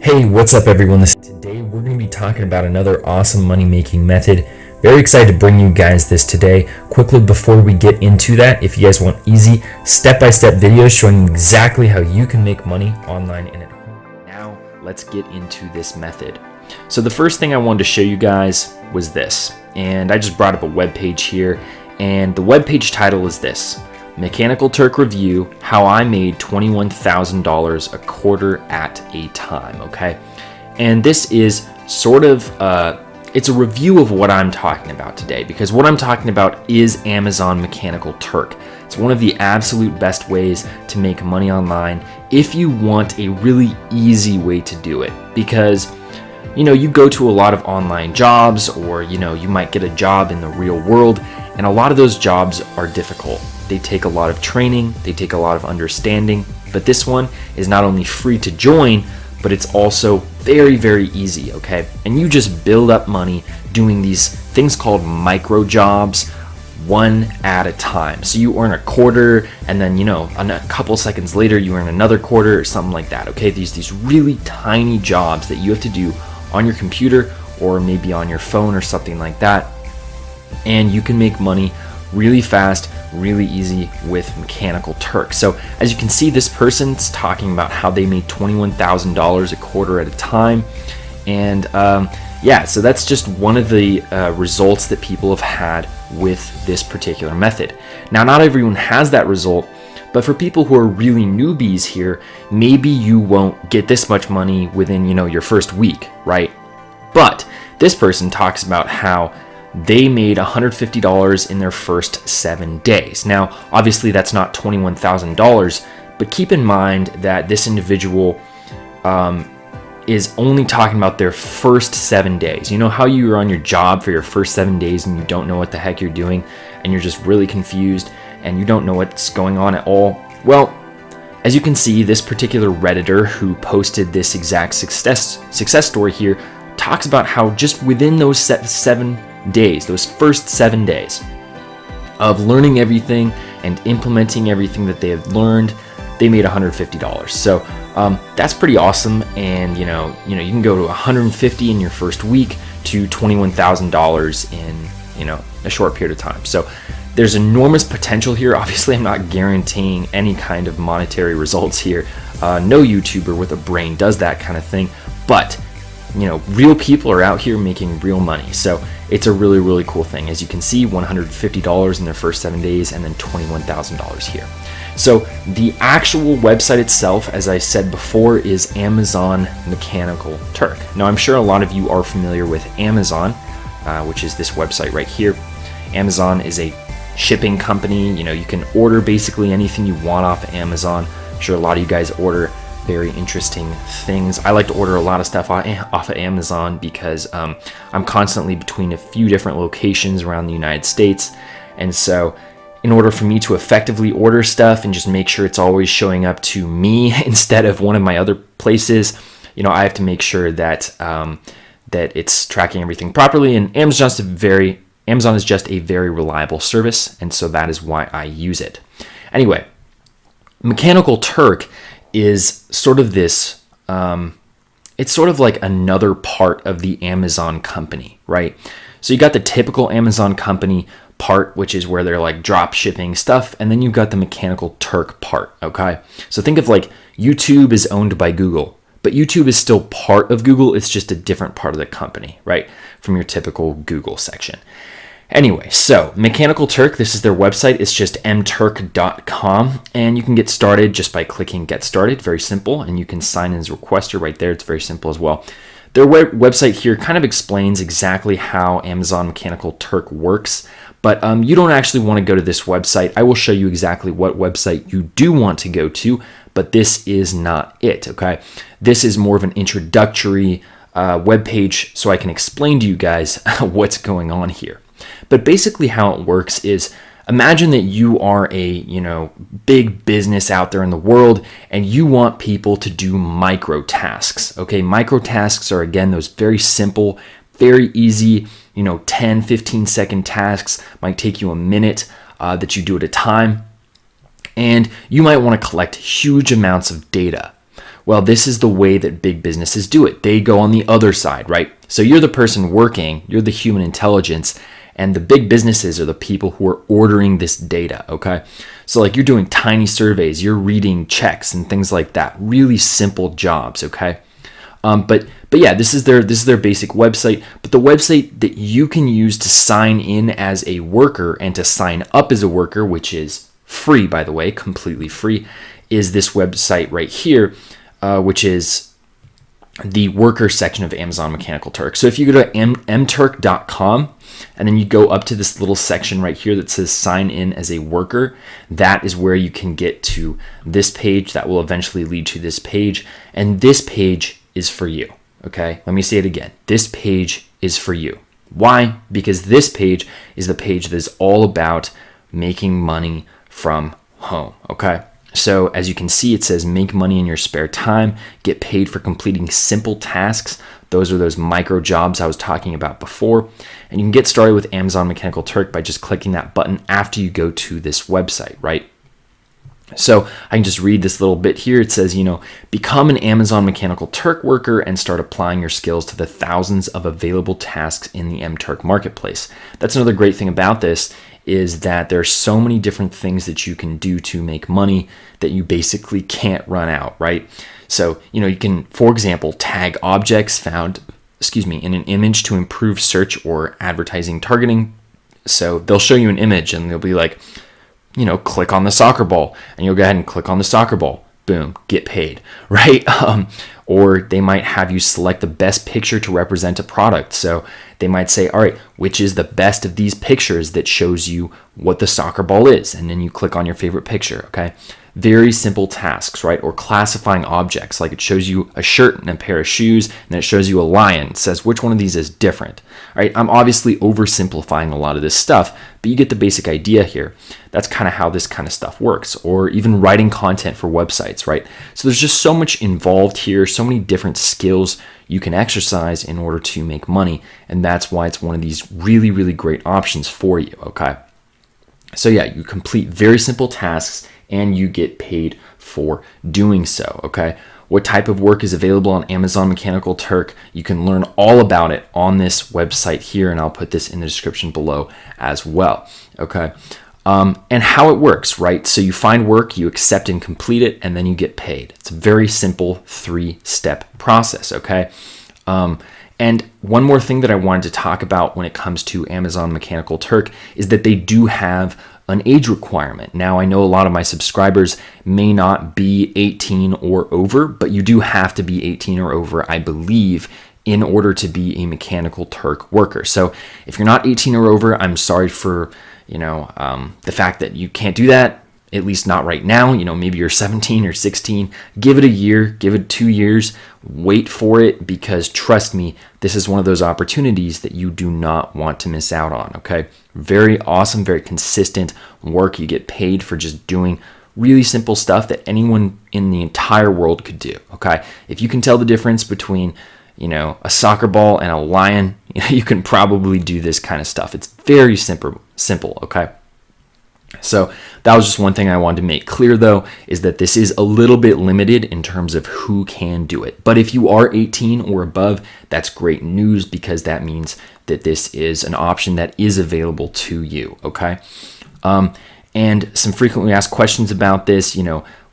Hey, what's up everyone? Today we're going to be talking about another awesome money making method. Very excited to bring you guys this today. Quickly before we get into that, if you guys want easy step-by-step videos showing you exactly how you can make money online and at home. Now let's get into this method. So the first thing I wanted to show you guys was this, and I just brought up a web page here, and the web page title is this: Mechanical Turk Review, How I Made $21,000 a Quarter at a Time, okay? And this is sort of, it's a review of what I'm talking about today, because what I'm talking about is Amazon Mechanical Turk. It's one of the absolute best ways to make money online if you want a really easy way to do it, because you go to a lot of online jobs, or you might get a job in the real world, and a lot of those jobs are difficult. They take a lot of training, they take a lot of understanding, but this one is not only free to join, but it's also very, very easy, okay? And you just build up money doing these things called micro jobs, one at a time. So you earn a quarter, and then a couple seconds later you earn another quarter or something like that, okay? These really tiny jobs that you have to do on your computer or maybe on your phone or something like that, and you can make money really fast, really easy with Mechanical Turk. So as you can see, this person's talking about how they made $21,000 a quarter at a time, and yeah, so that's just one of the results that people have had with this particular method. Now, not everyone has that result, but for people who are really newbies here, maybe you won't get this much money within your first week, right? But this person talks about how they made $150 in their first 7 days. Now, obviously that's not $21,000, but keep in mind that this individual is only talking about their first 7 days. You know how you're on your job for your first 7 days and you don't know what the heck you're doing, and you're just really confused and you don't know what's going on at all? Well, as you can see, this particular Redditor who posted this exact success story here talks about how just within those 7 days, those first 7 days of learning everything and implementing everything that they have learned, they made $150. So that's pretty awesome. And you can go to $150 in your first week to $21,000 in a short period of time. So there's enormous potential here. Obviously, I'm not guaranteeing any kind of monetary results here. No YouTuber with a brain does that kind of thing, but real people are out here making real money. So it's a really, really cool thing. As you can see, $150 in their first 7 days, and then $21,000 here. So the actual website itself, as I said before, is Amazon Mechanical Turk. Now, I'm sure a lot of you are familiar with Amazon, which is this website right here. Amazon is a shipping company. You can order basically anything you want off of Amazon. I'm sure a lot of you guys order very interesting things. I like to order a lot of stuff off of Amazon because I'm constantly between a few different locations around the United States, and so in order for me to effectively order stuff and just make sure it's always showing up to me instead of one of my other places, I have to make sure that that it's tracking everything properly. And Amazon is just a very reliable service, and so that is why I use it. Anyway, Mechanical Turk is sort of this, it's sort of like another part of the Amazon company, right? So you got the typical Amazon company part, which is where they're like drop shipping stuff, and then you've got the Mechanical Turk part, okay? So think of like YouTube is owned by Google, but YouTube is still part of Google. It's just a different part of the company, right? From your typical Google section. Anyway, so Mechanical Turk, this is their website. It's just mturk.com, and you can get started just by clicking Get Started. Very simple, and you can sign in as a requester right there. It's very simple as well. Their website here kind of explains exactly how Amazon Mechanical Turk works, but you don't actually want to go to this website. I will show you exactly what website you do want to go to, but this is not it, okay? This is more of an introductory web page so I can explain to you guys what's going on here. But basically how it works is, imagine that you are a big business out there in the world, and you want people to do micro tasks. Okay, micro tasks are, again, those very simple, very easy 10-15 second tasks. Might take you a minute that you do at a time, and you might want to collect huge amounts of data. Well, this is the way that big businesses do it. They go on the other side, right? So you're the person working, you're the human intelligence, and the big businesses are the people who are ordering this data, okay? So like you're doing tiny surveys, you're reading checks and things like that. Really simple jobs, okay? But yeah, this is their basic website. But the website that you can use to sign in as a worker and to sign up as a worker, which is free, by the way, completely free, is this website right here, which is the worker section of Amazon Mechanical Turk. So if you go to mturk.com and then you go up to this little section right here that says sign in as a worker, that is where you can get to this page that will eventually lead to this page. And this page is for you. Okay, let me say it again. This page is for you. Why? Because this page is the page that is all about making money from home. Okay. So as you can see, it says make money in your spare time, get paid for completing simple tasks. Those are those micro jobs I was talking about before. And you can get started with Amazon Mechanical Turk by just clicking that button after you go to this website, right? So I can just read this little bit here. It says, become an Amazon Mechanical Turk worker and start applying your skills to the thousands of available tasks in the mTurk marketplace. That's another great thing about this, is that there's so many different things that you can do to make money that you basically can't run out, right? So, you can, for example, tag objects found, in an image to improve search or advertising targeting. So they'll show you an image and they'll be like, click on the soccer ball, and you'll go ahead and click on the soccer ball. Boom, get paid, right? Or they might have you select the best picture to represent a product. So they might say, all right, which is the best of these pictures that shows you what the soccer ball is? And then you click on your favorite picture, okay? Very simple tasks, right? Or classifying objects, like it shows you a shirt and a pair of shoes, and then it shows you a lion. It says which one of these is different, right? I'm obviously oversimplifying a lot of this stuff, but you get the basic idea here. That's kind of how this kind of stuff works. Or even writing content for websites, right? So there's just so much involved here, so many different skills you can exercise in order to make money, and that's why it's one of these really, really great options for you, okay? So yeah, you complete very simple tasks and you get paid for doing so, okay? What type of work is available on Amazon Mechanical Turk? You can learn all about it on this website here, and I'll put this in the description below as well, okay? And how it works, right? So you find work, you accept and complete it, and then you get paid. It's a very simple 3-step process, okay? And one more thing that I wanted to talk about when it comes to Amazon Mechanical Turk is that they do have an age requirement. Now, I know a lot of my subscribers may not be 18 or over, but you do have to be 18 or over, I believe, in order to be a Mechanical Turk worker. So if you're not 18 or over, I'm sorry for the fact that you can't do that, at least not right now. Maybe you're 17 or 16. Give it a year, give it 2 years, wait for it, because trust me, this is one of those opportunities that you do not want to miss out on, okay? Very awesome, very consistent work. You get paid for just doing really simple stuff that anyone in the entire world could do, okay? If you can tell the difference between a soccer ball and a lion, you can probably do this kind of stuff. It's very simple, okay? So that was just one thing I wanted to make clear, though, is that this is a little bit limited in terms of who can do it. But if you are 18 or above, that's great news, because that means that this is an option that is available to you, okay? And some frequently asked questions about this,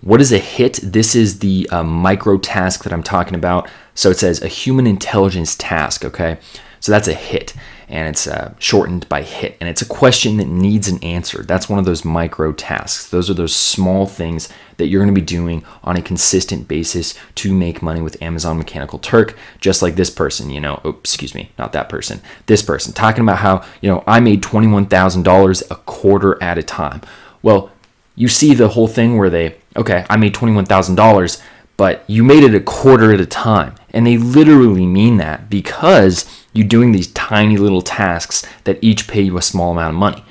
what is a HIT? This is the micro task that I'm talking about. So it says a human intelligence task, okay? So that's a HIT, and it's shortened by HIT, and it's a question that needs an answer. That's one of those micro tasks. Those are those small things that you're going to be doing on a consistent basis to make money with Amazon Mechanical Turk, just like this person, not that person, this person, talking about how, I made $21,000 a quarter at a time. Well, you see the whole thing where I made $21,000, but you made it a quarter at a time. And they literally mean that, because you're doing these tiny little tasks that each pay you a small amount of money.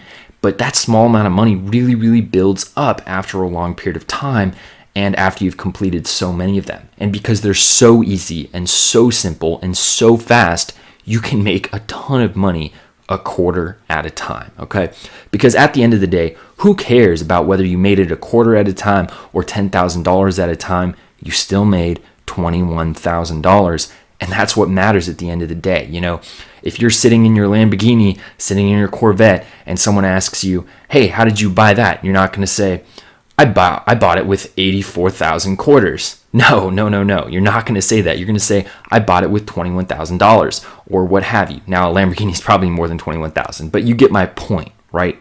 But that small amount of money really, really builds up after a long period of time, and after you've completed so many of them. And because they're so easy and so simple and so fast, you can make a ton of money a quarter at a time, okay? Because at the end of the day, who cares about whether you made it a quarter at a time or $10,000 at a time? you still made $21,000. And that's what matters at the end of the day. You know, if you're sitting in your Lamborghini, sitting in your Corvette, and someone asks you, hey, how did you buy that? You're not going to say, I bought it with 84,000 quarters. No. You're not going to say that. You're going to say, I bought it with $21,000 or what have you. Now, a Lamborghini is probably more than 21,000, but you get my point, right?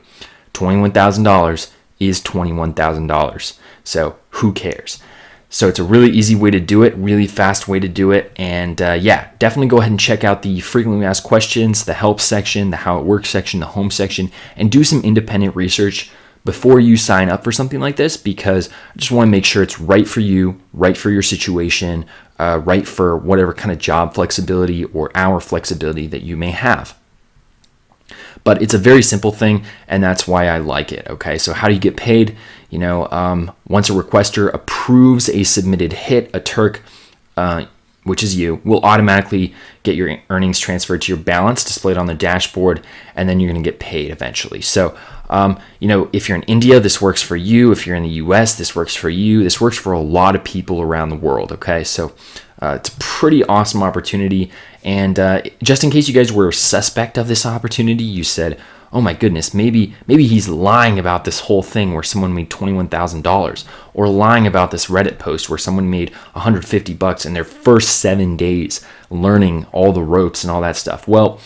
$21,000 is $21,000. So who cares? So it's a really easy way to do it, really fast way to do it. And yeah, definitely go ahead and check out the frequently asked questions, the help section, the how it works section, the home section, and do some independent research before you sign up for something like this, because I just want to make sure it's right for you, right for your situation, right for whatever kind of job flexibility or hour flexibility that you may have. But it's a very simple thing, and that's why I like it. Okay, so how do you get paid? You know, once a requester approves a submitted hit, a Turk, which is you, will automatically get your earnings transferred to your balance, displayed on the dashboard, and then you're going to get paid eventually. So, you know, if you're in India, this works for you. If you're in the US, this works for you. This works for a lot of people around the world. Okay, so it's a pretty awesome opportunity. And just in case you guys were suspect of this opportunity, you said, oh my goodness, maybe he's lying about this whole thing where someone made $21,000, or lying about this Reddit post where someone made $150 in their first 7 days learning all the ropes and all that stuff. Well,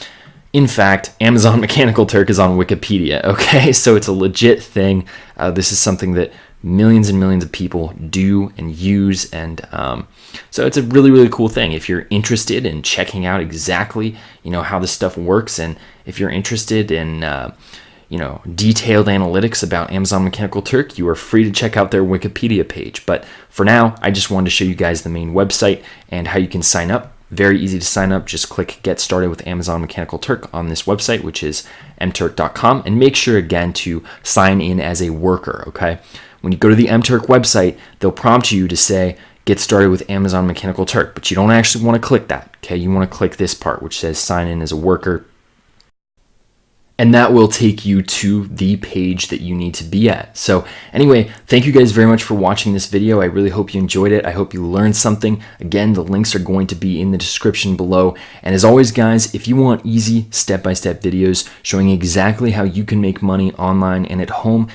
in fact, Amazon Mechanical Turk is on Wikipedia, okay? So it's a legit thing. This is something that millions and millions of people do and use, and so it's a really, really cool thing. If you're interested in checking out exactly, you know, how this stuff works, and if you're interested in, you know, detailed analytics about Amazon Mechanical Turk, you are free to check out their Wikipedia page. But for now, I just wanted to show you guys the main website and how you can sign up. Very easy to sign up. Just click Get Started with Amazon Mechanical Turk on this website, which is mturk.com, and make sure again to sign in as a worker, okay? When you go to the mturk website, they'll prompt you to say, get started with Amazon Mechanical Turk, but you don't actually want to click that, okay? You want to click this part, which says sign in as a worker, and that will take you to the page that you need to be at. So anyway, thank you guys very much for watching this video. I really hope you enjoyed it. I hope you learned something. Again, the links are going to be in the description below. And as always, guys, if you want easy step-by-step videos showing exactly how you can make money online and at home,